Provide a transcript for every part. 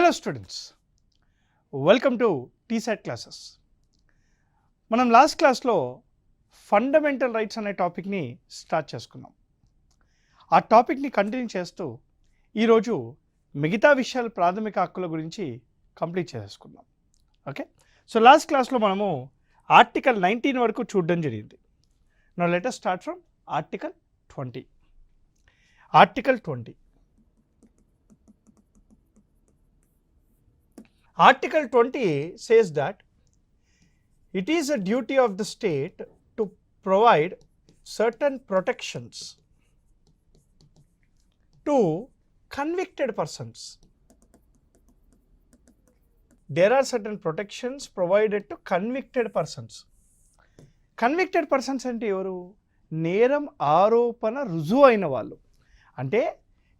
Hello students, welcome to TSAT classes. మనం last క్లాస్లో fundamental rights అనే టాపిక్ని స్టార్ట్ చేసుకున్నాం. ఆ టాపిక్ని కంటిన్యూ చేస్తూ ఈరోజు మిగతా విషయాలు ప్రాథమిక హక్కుల గురించి కంప్లీట్ చేసుకున్నాం. ఓకే, సో లాస్ట్ క్లాస్లో మనము ఆర్టికల్ 19 వరకు చూడడం జరిగింది. Now let us start from article 20. Article 20. Article 20 says that it is a duty of the state to provide certain protections to convicted persons. There are certain protections provided to convicted persons. Convicted persons అంటే ఎవరు? నేరం ఆరోపణ రుజువు అయిన వాళ్ళు. అంటే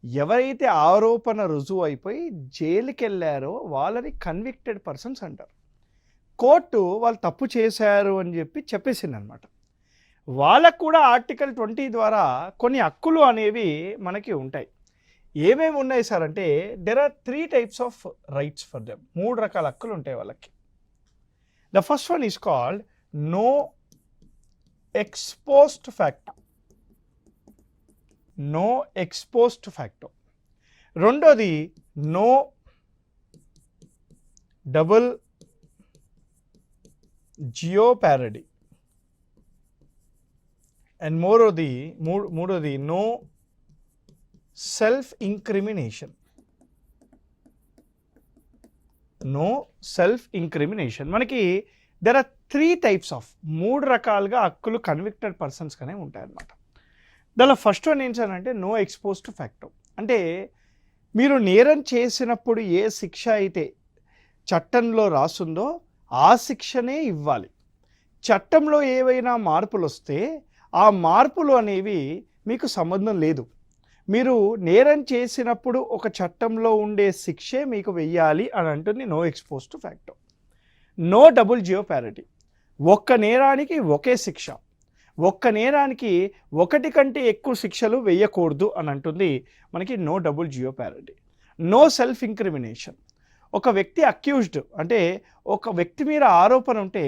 ఎవరైతే ఆరోపణ రుజువు అయిపోయి జైలుకి వెళ్ళారో వాళ్ళని కన్విక్టెడ్ పర్సన్స్ అంటారు. కోర్టు వాళ్ళు తప్పు చేశారు అని చెప్పేసింది అనమాట. వాళ్ళకు కూడా ఆర్టికల్ 20 ద్వారా కొన్ని హక్కులు అనేవి మనకి ఉంటాయి. ఏమేమి ఉన్నాయి సార్ అంటే there are 3 types of rights for them. 3 రకాల హక్కులు ఉంటాయి వాళ్ళకి. The first one is called no ex post facto. No ex post facto. రెండోది నో డబుల్ జియోపారడీ. అండ్ మూడోది no self incrimination. No self incrimination. మనకి దెర్ ఆర్ 3 types ఆఫ్ 3 రకాలుగా హక్కులు convicted persons కనే ఉంటాయి అన్నమాట. దానిలో ఫస్ట్ వన్ ఏంటంటే నో ఎక్స్పోజ్డ్ ఫ్యాక్టో. అంటే మీరు నేరం చేసినప్పుడు ఏ శిక్ష అయితే చట్టంలో రాసుందో ఆ శిక్షనే ఇవ్వాలి. చట్టంలో ఏవైనా మార్పులు వస్తే ఆ మార్పులు అనేవి మీకు సంబంధం లేదు. మీరు నేరం చేసినప్పుడు ఒక చట్టంలో ఉండే శిక్షే మీకు వెయ్యాలి అని అంటుంది no ex post facto. No double jeopardy. ఒక్క నేరానికి ఒకే శిక్ష, ఒక్క నేరానికి ఒకటి కంటే ఎక్కువ శిక్షలు వేయకూడదు అని అంటుంది మనకి no double jeopardy. No self incrimination. ఒక వ్యక్తి అక్యూజ్డ్ అంటే ఒక వ్యక్తి మీద ఆరోపణ ఉంటే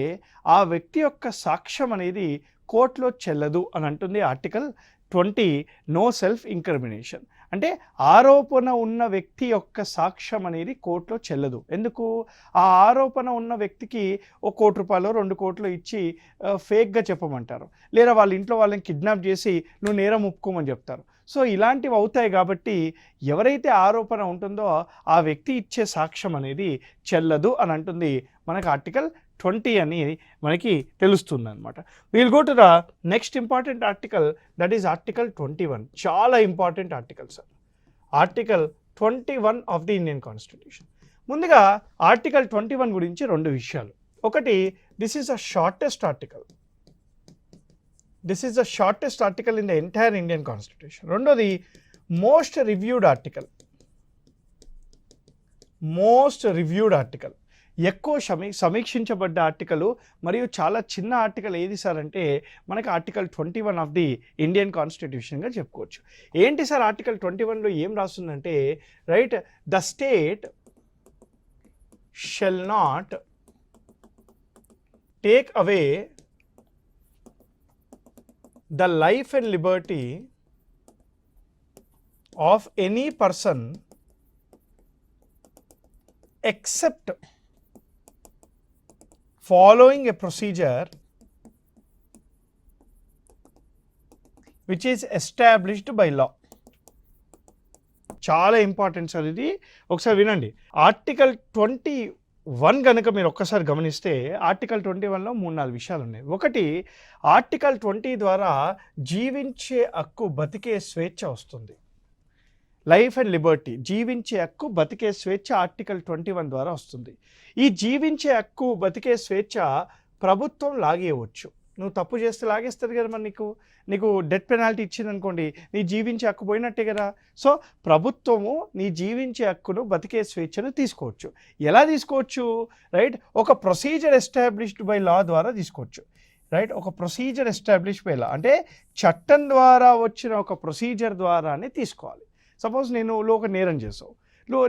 ఆ వ్యక్తి యొక్క సాక్ష్యం అనేది కోర్టులో చెల్లదు అని అంటుంది ఆర్టికల్ 20 నో సెల్ఫ్ ఇంక్రిమినేషన్. అంటే ఆరోపణ ఉన్న వ్యక్తి యొక్క సాక్ష్యం అనేది కోర్టులో చెల్లదు. ఎందుకు? ఆ ఆరోపణ ఉన్న వ్యక్తికి ఒక ₹1 2 కోట్లు ఇచ్చి ఫేక్గా చెప్పమంటారు, లేదా వాళ్ళ ఇంట్లో వాళ్ళని కిడ్నాప్ చేసి నువ్వు నేరం ఒప్పుకోమని చెప్తారు. సో ఇలాంటివి అవుతాయి కాబట్టి ఎవరైతే ఆరోపణ ఉంటుందో ఆ వ్యక్తి ఇచ్చే సాక్ష్యం అనేది చెల్లదు అని అంటుంది మనకు ఆర్టికల్ 20 అని మనకి తెలుస్తుంది అనమాట. Will go to the next important article, that is article 21. చాలా important article sir. Article 21 of the Indian constitution. ముందుగా ఆర్టికల్ 21 గురించి 2 విషయాలు. ఒకటి, this is the shortest article. This is the shortest article in the entire Indian constitution. రెండోది most reviewed article. Most reviewed article, ఎక్కువ సమీక్షించబడ్డ article మరియు చాలా చిన్న ఆర్టికల్ ఏది సార్ అంటే మనకి ఆర్టికల్ 21 ఆఫ్ ది ఇండియన్ కాన్స్టిట్యూషన్గా చెప్పుకోవచ్చు. ఏంటి సార్ ఆర్టికల్ 21లో ఏం రాస్తుందంటే right, the state shall not take away the life and liberty of any person except following a procedure which is established by law. చాలా ఇంపార్టెంట్ సార్ ఇది, ఒకసారి వినండి. ఆర్టికల్ 21 కనుక మీరు ఒక్కసారి గమనిస్తే ఆర్టికల్ 21లో 3-4 విషయాలు ఉన్నాయి. ఒకటి, ఆర్టికల్ 20 ద్వారా జీవించే హక్కు, బతికే స్వేచ్ఛ వస్తుంది. లైఫ్ అండ్ లిబర్టీ, జీవించే హక్కు, బతికే స్వేచ్ఛ ఆర్టికల్ 21 ద్వారా వస్తుంది. ఈ జీవించే హక్కు, బతికే స్వేచ్ఛ ప్రభుత్వం లాగేయవచ్చు. నువ్వు తప్పు చేస్తే లాగేస్తుంది కదా, మరి నీకు డెత్ పెనాల్టీ ఇచ్చింది అనుకోండి, నీ జీవించే హక్కు పోయినట్టే కదా. సో ప్రభుత్వము నీ జీవించే హక్కును, బతికే స్వేచ్ఛను తీసుకోవచ్చు. ఎలా తీసుకోవచ్చు? రైట్, ఒక ప్రొసీజర్ ఎస్టాబ్లిష్డ్ బై లా ద్వారా తీసుకోవచ్చు. రైట్, ఒక ప్రొసీజర్ ఎస్టాబ్లిష్ బై లా అంటే చట్టం ద్వారా వచ్చిన ఒక ప్రొసీజర్ ద్వారానే తీసుకోవాలి. సపోజ్ నేను ఒక నేరం చేసావు,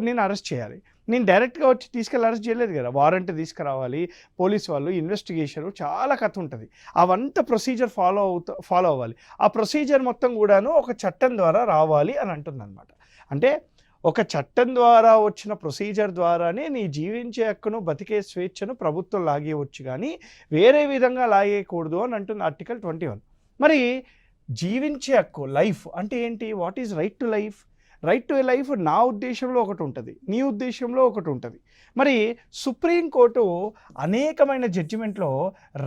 నేను అరెస్ట్ చేయాలి. నేను డైరెక్ట్గా వచ్చి తీసుకెళ్ళి అరెస్ట్ చేయలేదు కదా, వారెంట్ తీసుకురావాలి, పోలీస్ వాళ్ళు ఇన్వెస్టిగేషన్, చాలా కథ ఉంటుంది. అవంతా ప్రొసీజర్ ఫాలో అవ్వాలి. ఆ ప్రొసీజర్ మొత్తం కూడాను ఒక చట్టం ద్వారా రావాలి అని అంటుందన్నమాట. అంటే ఒక చట్టం ద్వారా వచ్చిన ప్రొసీజర్ ద్వారానే నీ జీవించే హక్కును, బతికే స్వేచ్ఛను ప్రభుత్వం లాగేయవచ్చు, కానీ వేరే విధంగా లాగేయకూడదు అని అంటుంది ఆర్టికల్ 21. మరి జీవించే హక్కు, లైఫ్ అంటే ఏంటి? What is right to life? Right to life నా ఉద్దేశంలో ఒకటి ఉంటుంది, నీ ఉద్దేశంలో ఒకటి ఉంటుంది. మరి సుప్రీంకోర్టు అనేకమైన జడ్జిమెంట్లో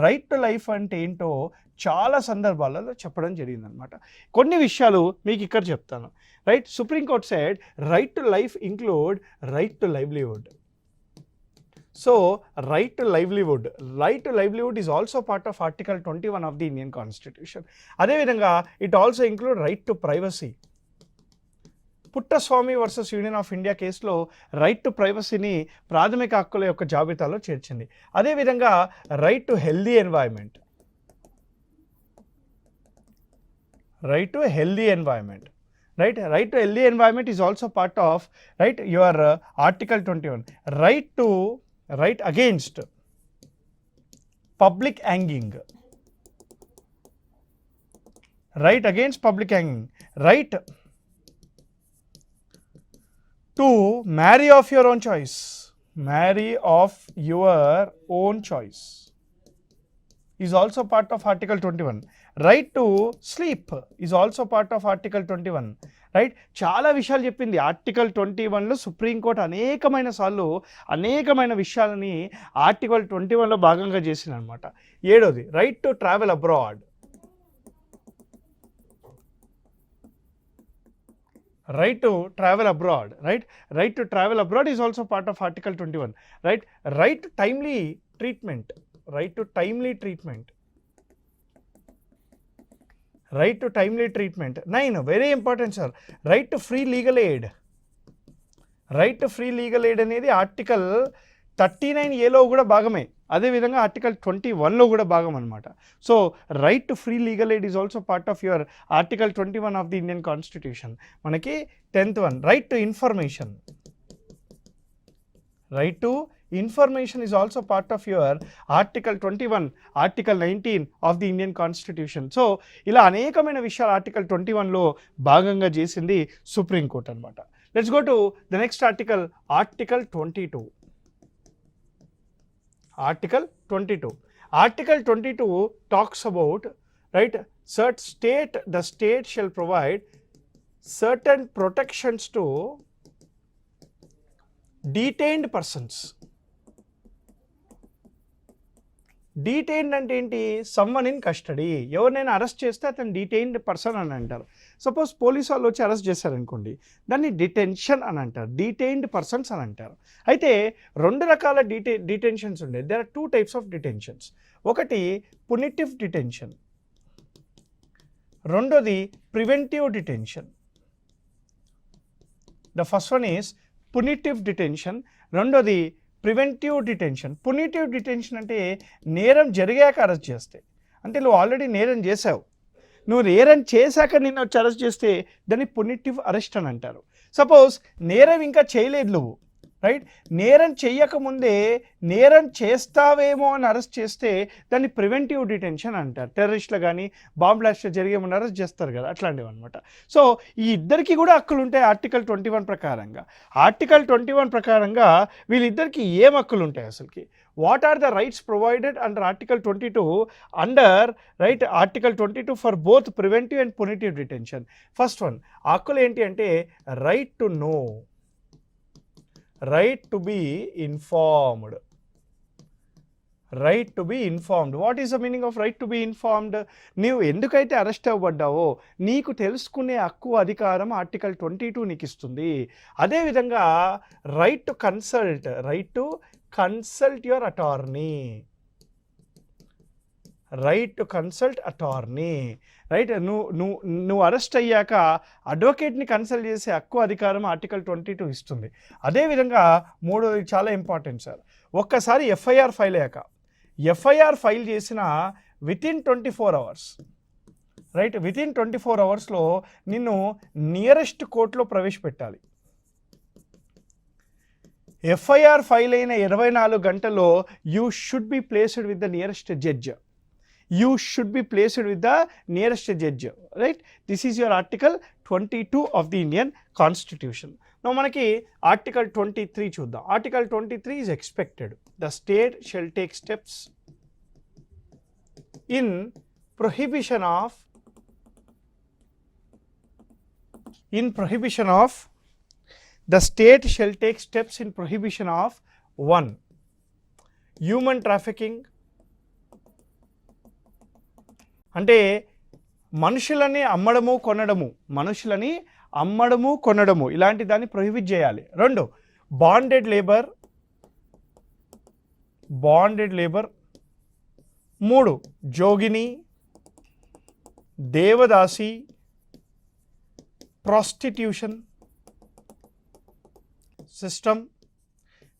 రైట్ టు లైఫ్ అంటే ఏంటో చాలా సందర్భాలలో చెప్పడం జరిగిందనమాట. కొన్ని విషయాలు మీకు ఇక్కడ చెప్తాను. Right, supreme court said right to life include right to livelihood. So, right to livelihood is also part of Article 21 of the Indian Constitution. అదే విధంగా it also include right to privacy. Puttaswamy versus union of India కేసులో right to ప్రైవసీని ప్రాథమిక హక్కుల యొక్క జాబితాలో చేర్చింది. అదేవిధంగా right to healthy environment, right to healthy environment, right to healthy environment is also part of your Article 21. Right against public hanging, right against public hanging, right to marry of your own choice, is also part of Article 21. Right to sleep is also part of Article 21. Right, చాలా విషయాలు చెప్పింది article 21లో. Supreme court అనేకమైన విషయాలని article 21లో భాగంగా చేసింది అనమాట. 7వది right to travel abroad. Right to travel abroad, right to travel abroad is also part of Article 21. Right to timely treatment, right to timely treatment. 9, very important sir, right to free legal aid. Right to free legal aid అనేది article 39A లో కూడా భాగమే, అదేవిధంగా article 21లో కూడా భాగం అనమాట. So right to free legal aid is also part of your article 21 of the Indian constitution. మనకి 10th one right to information. Right to information is also part of your article 21, article 19 of the Indian constitution. So ఇలా అనేకమైన విషయాలు article 21లో భాగంగా చేసింది supreme court అనమాట. Let's go to the next article, article 22. Article 22. Article 22 talks about, right, the state shall provide certain protections to detained persons. Detained అంటే ఏంటి? Someone in custody. ఎవరినైనా arrest చేస్తే అతను డీటైన్డ్ పర్సన్ అని అంటారు. సపోజ్ పోలీసు వాళ్ళు వచ్చి అరెస్ట్ చేశారనుకోండి, దాన్ని డిటెన్షన్ అని అంటారు, డీటైన్డ్ పర్సన్స్ అని అంటారు. అయితే 2 రకాల డిటెన్షన్స్ ఉండే. There are 2 types of detentions. ఒకటి పునిటివ్ డిటెన్షన్, రెండోది preventive detention. The first one is punitive detention, రెండోది ప్రివెంటివ్ డిటెన్షన్. పునిటివ్ డిటెన్షన్ అంటే నేరం జరిగాక అరెస్ట్ చేస్తే, అంటే నువ్వు ఆల్రెడీ నేరం చేసావు, నువ్వు నేరం చేశాక నిన్ను వచ్చి అరెస్ట్ చేస్తే దాన్ని పునిటివ్ అరెస్ట్ అని అంటారు. సపోజ్ నేరం ఇంకా చేయలేదు నువ్వు, రైట్, నేరం చెయ్యకముందే నేరం చేస్తావేమో అని అరెస్ట్ చేస్తే దాన్ని ప్రివెంటివ్ డిటెన్షన్ అంటారు. టెర్రరిస్టులు కానీ బాంబ్ బ్లాస్ట్ జరిగే ముందు అరెస్ట్ చేస్తారు కదా, అట్లాంటివి అనమాట. సో ఈ ఇద్దరికి కూడా హక్కులు ఉంటాయి ఆర్టికల్ 21 ప్రకారంగా. ఆర్టికల్ 21 ప్రకారంగా వీళ్ళిద్దరికి ఏం హక్కులు ఉంటాయి అసలుకి? What are the rights provided under article 22 under, right, article 22 for both preventive and punitive detention. First one హక్కులు ఏంటి అంటే right to know, right to be informed. Right to be informed. What is the meaning of right to be informed? నీవు ఎందుకైతే arrest అవ్వబడ్డావో నీకు తెలుసుకునే హక్కు, అధికారం article 22 నీకు ఇస్తుంది. అదేవిధంగా right to consult, right to consult your attorney, right to consult attorney, right, నువ్వు అరెస్ట్ అయ్యాక అడ్వకేట్ని కన్సల్ట్ చేసే హక్కు, అధికారం ఆర్టికల్ 22 ఇస్తుంది. అదేవిధంగా మూడోది చాలా ఇంపార్టెంట్ సార్, ఒక్కసారి ఎఫ్ఐఆర్ ఫైల్ అయ్యాక, ఎఫ్ఐఆర్ ఫైల్ చేసిన within 24 hours, right, within 24 hours నిన్ను నియరెస్ట్ కోర్టులో ప్రవేశపెట్టాలి. ఎఫ్ఐఆర్ ఫైల్ అయిన 24 గంటల్లో you should be placed with the nearest judge. You should be placed with the nearest judge, right? This is your article 22 of the Indian Constitution. Now manaki article 23 chuddam. Article 23 is expected. The state shall take steps in prohibition of the state shall take steps in prohibition of 1. Human trafficking, అంటే మనుషులని అమ్మడము కొనడము ఇలాంటి దాన్ని prohibit చేయాలి. 2 bonded labour. 3 jogini, devadasi, prostitution system.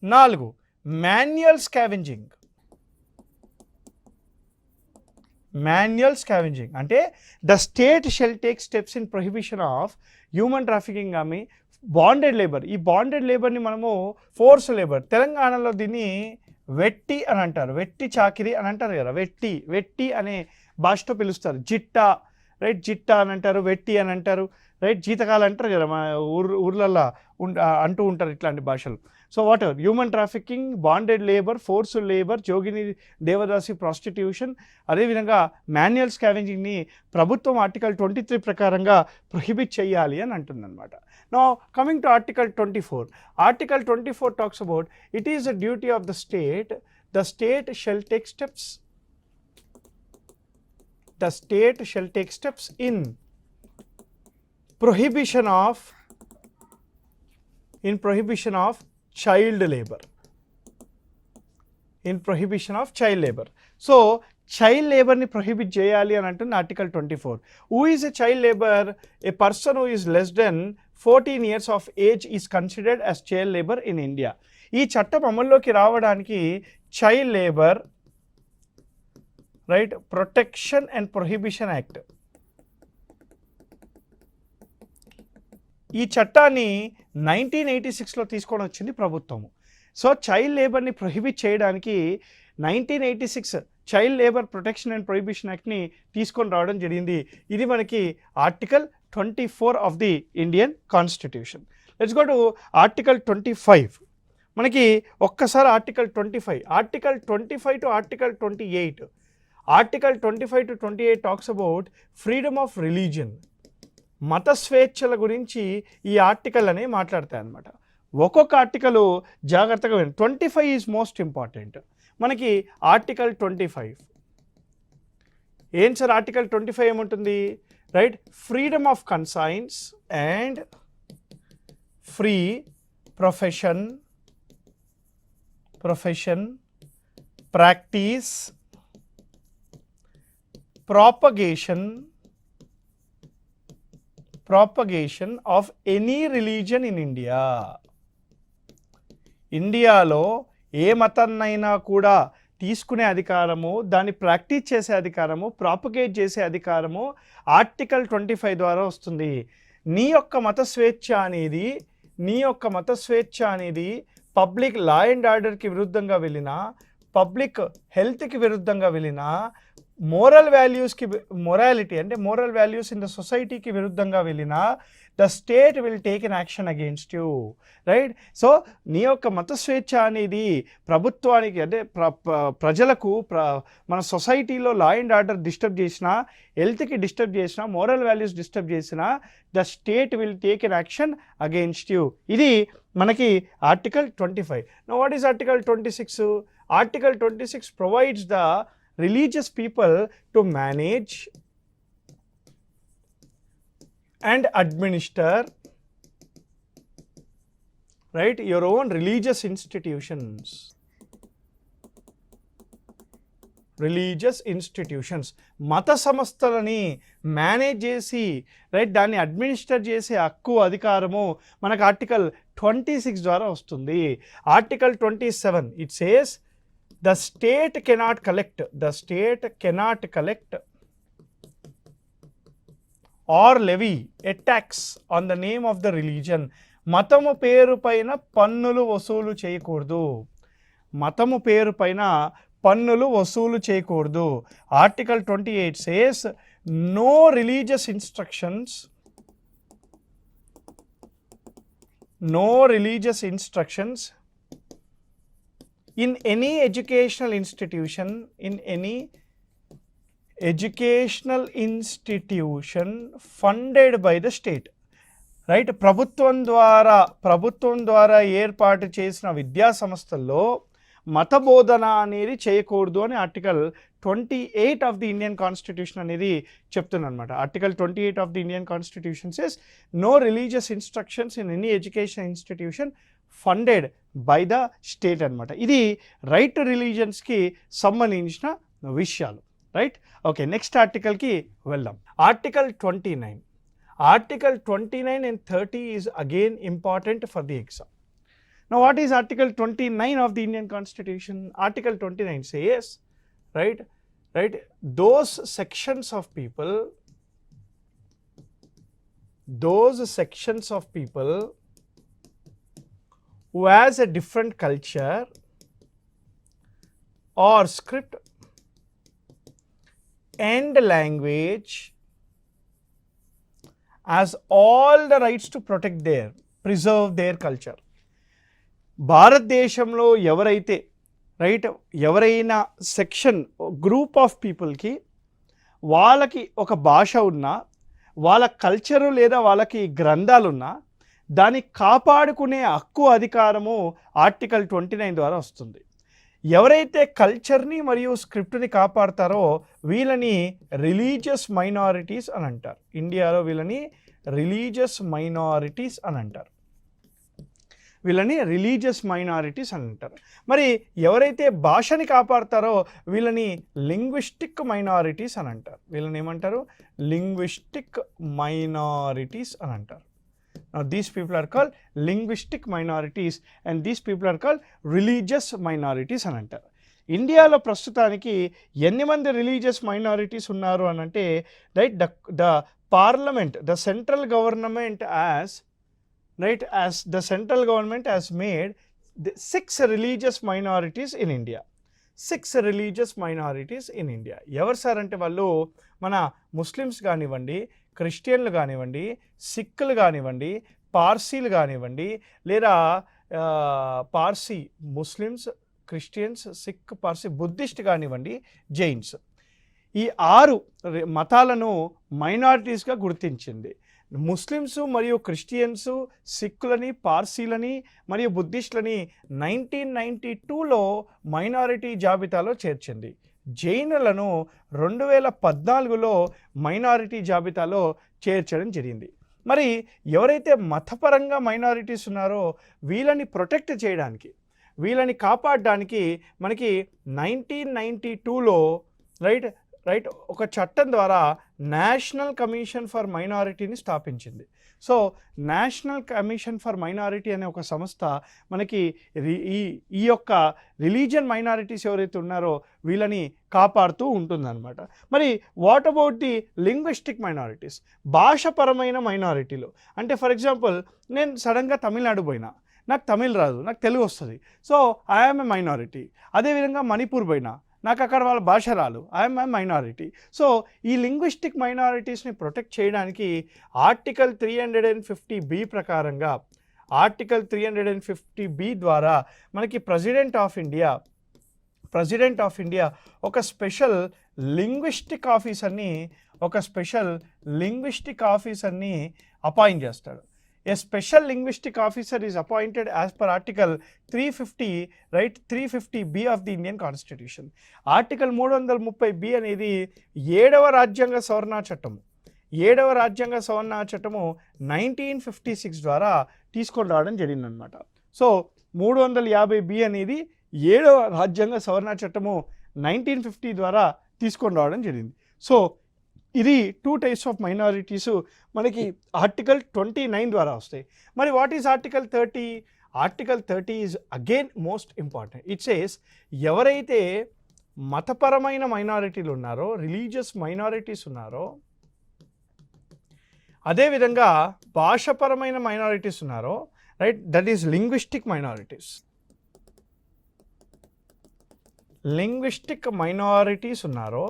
4 manual scavenging. అంటే the state shall take steps in prohibition of human trafficking కానీ bonded labour. ఈ bonded లేబర్ని మనము ఫోర్స్ లేబర్, తెలంగాణలో దీన్ని వెట్టి అని అంటారు, వెట్టి చాకిరి అని అంటారు కదా, వెట్టి అనే భాషతో పిలుస్తారు. జిట్టా, రైట్, జిట్టా అని అంటారు, వెట్టి అని అంటారు, రైట్, జీతకాలు అంటారు కదా మా ఊర్లల్లో అంటూ ఉంటారు ఇట్లాంటి భాషలు. So what ever, human trafficking, bonded labour, forced labour, jogini, devadasi, prostitution, అదేవిధంగా మాన్యువల్ స్కావెంజింగ్ని ప్రభుత్వం ఆర్టికల్ 23 ప్రకారంగా ప్రొహిబిట్ చేయాలి అని అంటుందన్నమాట. Now coming to article 24. Article 24 talks about it is the duty of the state shall take steps. The state shall take steps in prohibition of child labor. So child labor ni prohibit cheyali అని అంటుంది article 24. Who is a child labor? A person who is less than 14 years of age is considered as child labor in India. ఈ చట్టం అమల్లోకి రావడానికి child labour, right, protection and prohibition act, ఈ చట్టాన్ని 1986లో తీసుకొని వచ్చింది ప్రభుత్వము. సో చైల్డ్ లేబర్ని ప్రొహిబిట్ చేయడానికి 1986 child labour protection and prohibition యాక్ట్ని తీసుకొని రావడం జరిగింది. ఇది మనకి article 24 of the Indian constitution. Let's go to article 25. మనకి ఒక్కసారి article 25 to article 28. Article 25 to 28 talks about freedom of religion. మత స్వేచ్ఛల గురించి ఈ ఆర్టికల్ అనే మాట్లాడతాయి అన్నమాట. ఒక్కొక్క ఆర్టికల్ జాగ్రత్తగా వినండి. 25 ఈజ్ మోస్ట్ ఇంపార్టెంట్. మనకి ఆర్టికల్ 25 ఏం సార్? ఆర్టికల్ 25 ఏముంటుంది? Right, freedom of conscience and free profession, practice, propagation of any religion in India. ఇండియాలో ఏ మతాన్నైనా కూడా తీసుకునే అధికారము, దాన్ని ప్రాక్టీస్ చేసే అధికారము, ప్రాపగేట్ చేసే అధికారము ఆర్టికల్ 25 ద్వారా వస్తుంది. నీ యొక్క మత స్వేచ్ఛ అనేది పబ్లిక్ లా అండ్ ఆర్డర్కి విరుద్ధంగా వెళ్ళినా, పబ్లిక్ హెల్త్కి విరుద్ధంగా వెళ్ళినా, మోరల్ వాల్యూస్ ఇన్ ద సొసైటీకి విరుద్ధంగా వెళ్ళినా the state will take an action against you, right? So నీ యొక్క మత స్వేచ్ఛ అనేది ప్రభుత్వానికి, అంటే ప్రజలకు, మన సొసైటీలో లా అండ్ ఆర్డర్ డిస్టర్బ్ చేసినా, హెల్త్కి డిస్టర్బ్ చేసినా, మోరల్ వాల్యూస్ డిస్టర్బ్ చేసినా the state will take an action against you. ఇది మనకి article 25. Now what is article 26? Article 26 provides the religious people to manage and administer, right, your own religious institutions. మత సంస్థలని manage చేసి, right, దాన్ని administer చేసే హక్కు, అధికారము మనకు ఆర్టికల్ 26 ద్వారా వస్తుంది. Article 27 it says the state cannot collect or levy a tax on the name of the religion. మతము పేరు పైన పన్నులు వసూలు చేయకూడదు. మతము పేరు పైన పన్నులు వసూలు చేయకూడదు. Article 28 says no religious instructions in any educational institution funded by the state. Right, ప్రభుత్వం ద్వారా ఏర్పాటు చేసిన విద్యా సంస్థల్లో మత బోధన అనేది చేయకూడదు అని article 28 of the Indian constitution అనేది చెప్తుందన్నమాట. Article 28 of the Indian constitution says no religious instructions in any education institution funded by the state అనమాట. ఇది రైట్ టు రిలీజియన్స్కి సంబంధించిన విషయాలు. రైట్, ఓకే, నెక్స్ట్ ఆర్టికల్కి వెళ్దాం. Article 29. Article 29 and 30 is again important for the exam. Now, what is Article 29 of the Indian Constitution? Article 29 says, right, those sections of people who has a different culture or script and language has all the rights to preserve their culture. భారతదేశంలో ఎవరైనా section group of పీపుల్కి వాళ్ళకి ఒక భాష ఉన్నా, వాళ్ళ culture లేదా వాళ్ళకి గ్రంథాలున్నా దాన్ని కాపాడుకునే హక్కు అధికారము ఆర్టికల్ 29 ద్వారా వస్తుంది. ఎవరైతే కల్చర్ని మరియు స్క్రిప్ట్ని కాపాడతారో వీళ్ళని రిలీజియస్ మైనారిటీస్ అని అంటారు. ఇండియాలో వీళ్ళని రిలీజియస్ మైనారిటీస్ అని అంటారు. మరి ఎవరైతే భాషని కాపాడతారో వీళ్ళని లింగ్విస్టిక్ మైనారిటీస్ అని అంటారు. వీళ్ళని ఏమంటారు? లింగ్విస్టిక్ మైనారిటీస్ అని అంటారు. Now these people are called linguistic minorities and these people are called religious minorities అని అంటారు. ఇండియాలో ప్రస్తుతానికి ఎన్ని మంది రిలీజియస్ మైనారిటీస్ ఉన్నారు అని అంటే, right, the parliament, the central government has made 6 religious minorities in India. 6 religious minorities in India. ఎవరు సార్ అంటే వాళ్ళు మన ముస్లిమ్స్ కానివ్వండి, క్రిస్టియన్లు కానివ్వండి, సిక్కులు కానివ్వండి, పార్సీలు కానివ్వండి, లేదా Parsi Muslims, Christians, Sikh, Parsi, Buddhist కానివ్వండి, జైన్స్. ఈ 6 మతాలను మైనారిటీస్గా గుర్తించింది. ముస్లిమ్స్ మరియు క్రిస్టియన్స్, సిక్కులని, పార్సీలని మరియు బుద్ధిస్టులని 1992లో మైనారిటీ జాబితాలో చేర్చింది. జైనులను 2014లో మైనారిటీ జాబితాలో చేర్చడం జరిగింది. మరి ఎవరైతే మతపరంగా మైనారిటీస్ ఉన్నారో వీళ్ళని ప్రొటెక్ట్ చేయడానికి, వీళ్ళని కాపాడడానికి మనకి 1992లో రైట్ ఒక చట్టం ద్వారా నేషనల్ కమిషన్ ఫర్ మైనారిటీని స్థాపించింది. So national commission for minority అనే ఒక సంస్థ మనకి ఈ యొక్క రిలీజియన్ మైనారిటీస్ ఎవరైతే ఉన్నారో వీళ్ళని కాపాడుతూ ఉంటుందన్నమాట. మరి what about the linguistic minorities? భాషపరమైన మైనారిటీలు అంటే, ఫర్ ఎగ్జాంపుల్, నేను సడన్గా తమిళనాడు పోయినా, నాకు తమిళ్ రాదు, నాకు తెలుగు వస్తుంది, సో ఐఎమ్ ఏ మైనారిటీ. అదేవిధంగా మణిపూర్ పోయినా, నాకు అక్కడ వాళ్ళ భాష రాదు, ఐఎమ్ ఏ మైనారిటీ. సో ఈ లింగ్విస్టిక్ మైనారిటీస్ని ప్రొటెక్ట్ చేయడానికి ఆర్టికల్ 350B ప్రకారంగా, ఆర్టికల్ 350B ద్వారా మనకి ప్రెసిడెంట్ ఆఫ్ ఇండియా ఒక స్పెషల్ లింగ్విస్టిక్ ఆఫీసర్ని అపాయింట్ చేస్తాడు. A special linguistic officer is appointed as per Article 350B of the Indian Constitution. Article 330B అనేది 7వ రాజ్యాంగ సవరణ చట్టము 1956 ద్వారా తీసుకొని రావడం జరిగిందనమాట. సో 350B అనేది 7వ రాజ్యాంగ సవరణ చట్టము 1950 ద్వారా తీసుకొని రావడం జరిగింది. సో ఇది 2 టైప్స్ ఆఫ్ మైనారిటీస్ మనకి ఆర్టికల్ 29 ద్వారా వస్తాయి. మరి what is article 30? Article 30 is again most important. It says ఎవరైతే మతపరమైన మైనారిటీలు ఉన్నారో, రిలీజియస్ మైనారిటీస్ ఉన్నారో, అదేవిధంగా భాషపరమైన మైనారిటీస్ ఉన్నారో, right, that is linguistic minorities. Linguistic minorities ఉన్నారో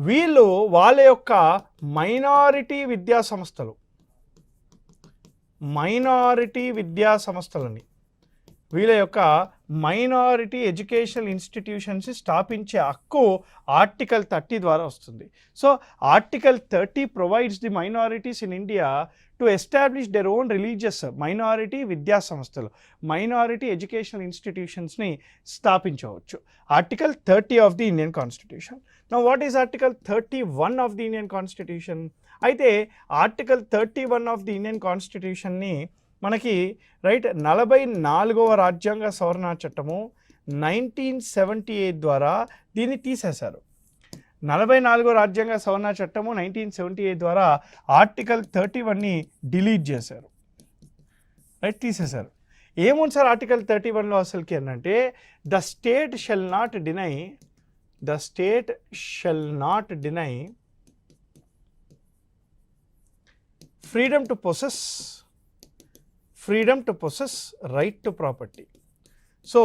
వీళ్ళు వాళ్ళ యొక్క మైనారిటీ విద్యా సంస్థలని వీళ్ళ యొక్క మైనారిటీ ఎడ్యుకేషనల్ ఇన్స్టిట్యూషన్స్ స్థాపించే హక్కు ఆర్టికల్ 30 ద్వారా వస్తుంది. So article 30 provides the minorities in India to establish there own religious minority విద్యా సంస్థలు, మైనారిటీ ఎడ్యుకేషనల్ ఇన్స్టిట్యూషన్స్ని స్థాపించవచ్చు. Article 30 of the Indian constitution. Now what is article 31 of the Indian constitution? అయితే article 31 of the Indian కాన్స్టిట్యూషన్ని మనకి right 44వ రాజ్యాంగ సవరణ చట్టము 1978 ద్వారా దీన్ని తీసేశారు. 44వ రాజ్యాంగ సవరణ చట్టము 1978 ద్వారా ఆర్టికల్ 31ని డిలీట్ చేశారు, రైట్, తీసేశారు. ఏముంది సార్ ఆర్టికల్ 31లో అసలుకి అంటే the state shall not deny freedom to possess right to property. So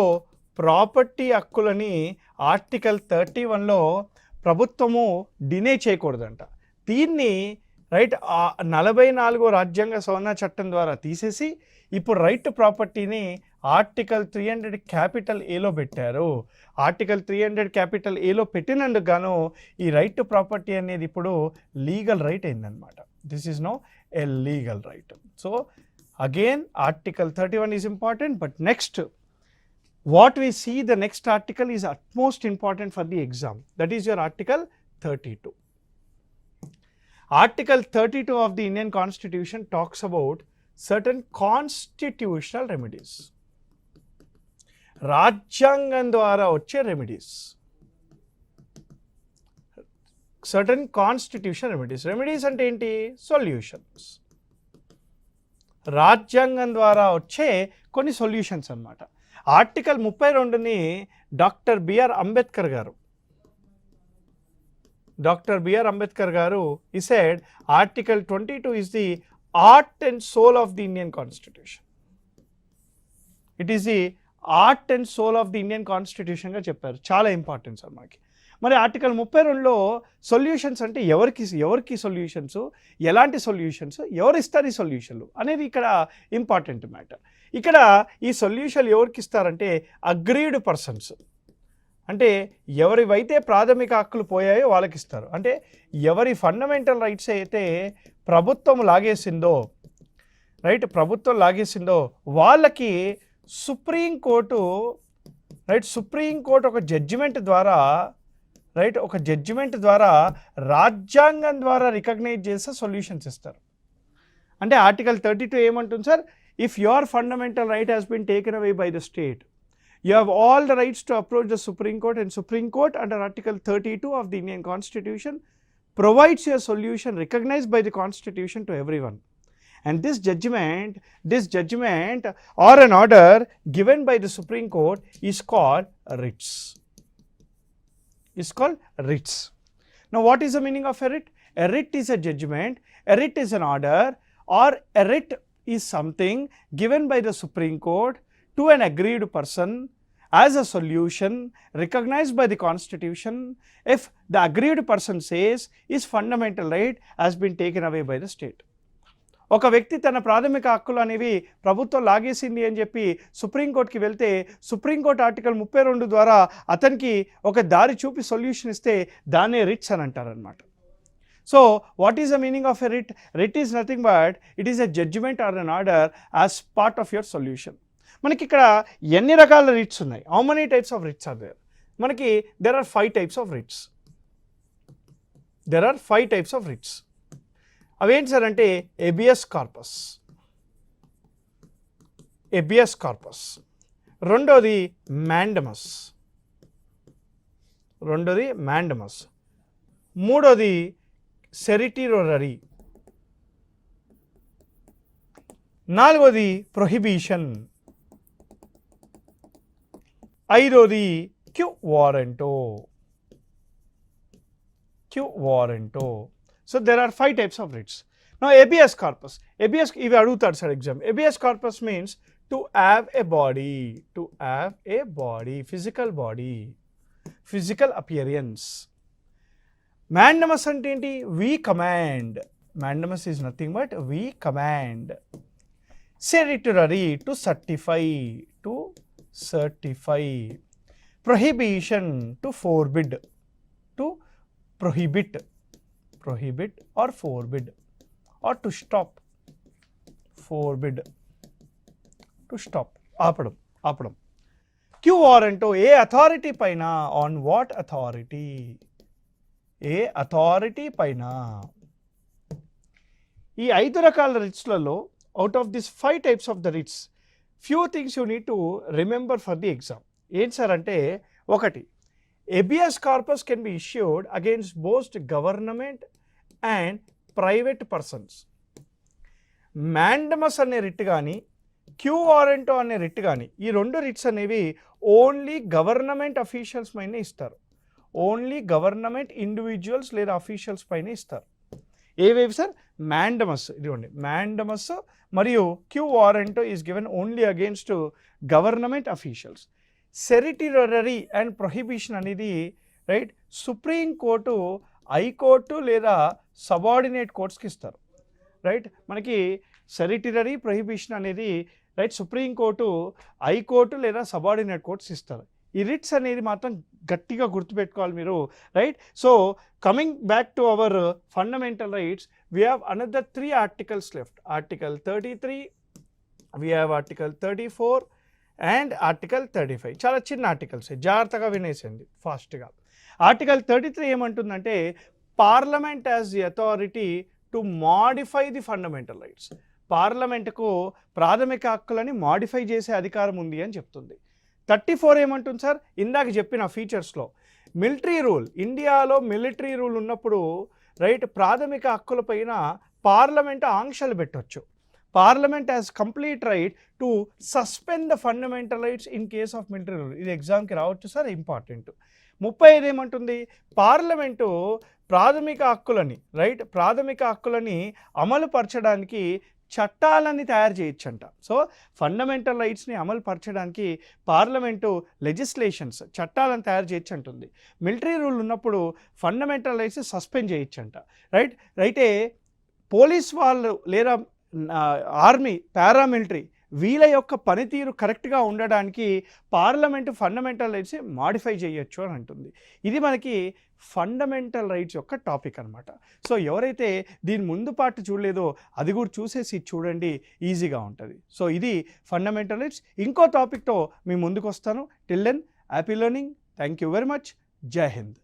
property హక్కులని ఆర్టికల్ 31లో ప్రభుత్వము డినే చేయకూడదంట. దీన్ని రైట్ 44వ రాజ్యాంగ సవరణ చట్టం ద్వారా తీసేసి ఇప్పుడు రైట్ టు ప్రాపర్టీని ఆర్టికల్ 300 క్యాపిటల్ ఏలో పెట్టారు. ఆర్టికల్ 300 క్యాపిటల్ ఏలో పెట్టినందుకు గాను ఈ రైట్ టు ప్రాపర్టీ అనేది ఇప్పుడు లీగల్ రైట్ అయిందనమాట. This is no a legal right. So again article 31 is important, but next what we see, the next article is utmost important for the exam, that is your article 32. Article 32 of the Indian Constitution talks about certain constitutional remedies, రాజ్యాంగం ద్వారా వచ్చే remedies, certain constitutional remedies అంటే ఏంటి? Solutions, రాజ్యాంగం ద్వారా వచ్చే కొన్ని solutions అన్నమాట. ఆర్టికల్ 32ని డాక్టర్ బిఆర్ అంబేద్కర్ గారు he said article 22 is the heart and soul of the Indian Constitution. It is the heart and soul of the Indian Constitution గా చెప్పారు. చాలా ఇంపార్టెన్స్ అన్నమాట. మరి ఆర్టికల్ 32లో సొల్యూషన్స్ అంటే ఎవరికి సొల్యూషన్స్, ఎలాంటి సొల్యూషన్స్, ఎవరు ఇస్తారు ఈ సొల్యూషన్లు అనేది ఇక్కడ ఇంపార్టెంట్ మ్యాటర్. ఇక్కడ ఈ సొల్యూషన్ ఎవరికి ఇస్తారంటే అగ్రీడ్ పర్సన్స్, అంటే ఎవరివైతే ప్రాథమిక హక్కులు పోయాయో వాళ్ళకి ఇస్తారు. అంటే ఎవరి ఫండమెంటల్ రైట్స్ అయితే ప్రభుత్వం లాగేసిందో వాళ్ళకి సుప్రీంకోర్టు ఒక జడ్జిమెంట్ ద్వారా రాజ్యాంగం ద్వారా రికగ్నైజ్ చేసే సొల్యూషన్స్ ఇస్తారు. అంటే ఆర్టికల్ 32 ఏమంటుంది sir? If your fundamental right has been taken away by the state, you have all the rights to approach the Supreme Court, and Supreme Court under Article 32 of the Indian Constitution provides a solution recognized by the Constitution to everyone. And this judgment or an order given by the Supreme Court is called writs. Now what is the meaning of a writ? A writ is a judgment, a writ is an order, or a writ is something given by the Supreme Court to an aggrieved person as a solution recognized by the Constitution if the aggrieved person says his fundamental right has been taken away by the state. ఒక వ్యక్తి తన ప్రాథమిక హక్కులు అనేవి ప్రభుత్వం లాగేసింది అని చెప్పి సుప్రీంకోర్టుకి వెళ్తే సుప్రీంకోర్టు ఆర్టికల్ 32 ద్వారా అతనికి ఒక దారి చూపి సొల్యూషన్ ఇస్తే దాన్నే రిట్స్ అని అంటారనమాట. So what is the meaning of a writ? Writ is nothing but it is a judgement or an order as part of your solution. మనకి ఇక్కడ ఎన్ని రకాల రిట్స్ ఉన్నాయి? How many types of writs are there? మనకి there are 5 types of writs. అవేంటి sir అంటే habeas corpus, రెండోది mandamus, మూడోది సెరిటిరోరరీ, నాలుగోది ప్రొహిబిషన్, ఐదోది quo warranto. So there are 5 types of writs. No habeas corpus, ఇవి అడుగుతాడు sir exam. Habeas corpus means to have a body, physical appearance. Mandamus అంటే ఏంటి? We command. Mandamus is nothing but we command. Certiorari, to certify. Prohibition, to forbid, to prohibit or forbid or to stop. Forbid, to stop, ఆపడం. Quo warranto, a authority పైన, on what authority, a authority పైన. ఈ 5 రకాల రిట్స్లలో out of this 5 types of the writs few things you need to remember for the exam. ఏంటి sir అంటే, ఒకటి, habeas corpus can be issued against both government and private persons. Mandamus అనే writ కానీ, queue వారెంటో అనే writ కానీ, ఈ 2 writs అనేవి only government officials పైన ఇస్తారు. ఓన్లీ గవర్నమెంట్ ఇండివిజువల్స్ లేదా అఫీషియల్స్ పైన ఇస్తారు. ఏవేవి సార్? మాండమస్, ఇదిగోండి మాండమస్ మరియు quo warranto is given only against government officials. Certiorari and prohibition అనేది రైట్ సుప్రీం కోర్టు, హైకోర్టు లేదా సబార్డినేట్ కోర్ట్స్కి ఇస్తారు. రైట్, మనకి సెరిటరీ ప్రొహిబిషన్ అనేది రైట్ సుప్రీం కోర్టు, హైకోర్టు లేదా సబార్డినేట్ కోర్ట్స్ ఇస్తారు. ఈ రిట్స్ అనేది మాత్రం గట్టిగా గుర్తుపెట్టుకోవాలి మీరు. Right, so coming back to our fundamental rights, we have another 3 articles left. Article 33, we have Article 34 and article 35. చాలా చిన్న ఆర్టికల్స్, జాగ్రత్తగా వినేసింది ఫాస్ట్గా. ఆర్టికల్ 33 ఏమంటుందంటే, parliament as the authority to modify the fundamental rights. పార్లమెంటుకు ప్రాథమిక హక్కులని మాడిఫై చేసే అధికారం ఉంది అని చెప్తుంది. 34 ఏమంటుంది సార్? ఇందాక చెప్పిన ఫీచర్స్లో మిలిటరీ రూల్, ఇండియాలో మిలిటరీ రూల్ ఉన్నప్పుడు రైట్ ప్రాథమిక హక్కులపైన పార్లమెంట్ ఆంక్షలు పెట్టవచ్చు. Parliament has complete right to suspend the fundamental rights in case of military rule. ఇది ఎగ్జామ్కి రావచ్చు సార్, ఇంపార్టెంట్. 35 ఏమంటుంది? పార్లమెంటు ప్రాథమిక హక్కులని అమలు పరచడానికి చట్టాలని తయారు చేయొచ్చంట. సో ఫండమెంటల్ రైట్స్ని అమలు పరచడానికి పార్లమెంటు లెజిస్లేషన్స్, చట్టాలను తయారు చేయొచ్చు అంటుంది. మిలిటరీ రూల్ ఉన్నప్పుడు ఫండమెంటల్ రైట్స్ సస్పెండ్ చేయొచ్చంట. రైటే పోలీస్ వాళ్ళు లేదా ఆర్మీ, పారామిలిటరీ వీళ్ళ యొక్క పనితీరు కరెక్ట్గా ఉండడానికి పార్లమెంటు ఫండమెంటల్ రైట్స్ మాడిఫై చేయొచ్చు అని అంటుంది. ఇది మనకి ఫండమెంటల్ రైట్స్ యొక్క టాపిక్ అనమాట. సో ఎవరైతే దీని ముందు పార్ట్ చూడలేదో అది కూడా చూసేసి చూడండి, ఈజీగా ఉంటుంది. సో ఇది ఫండమెంటల్ రైట్స్. ఇంకో టాపిక్తో మీ ముందుకు వస్తాను. Till then happy learning. Thank you very much. Jai Hind.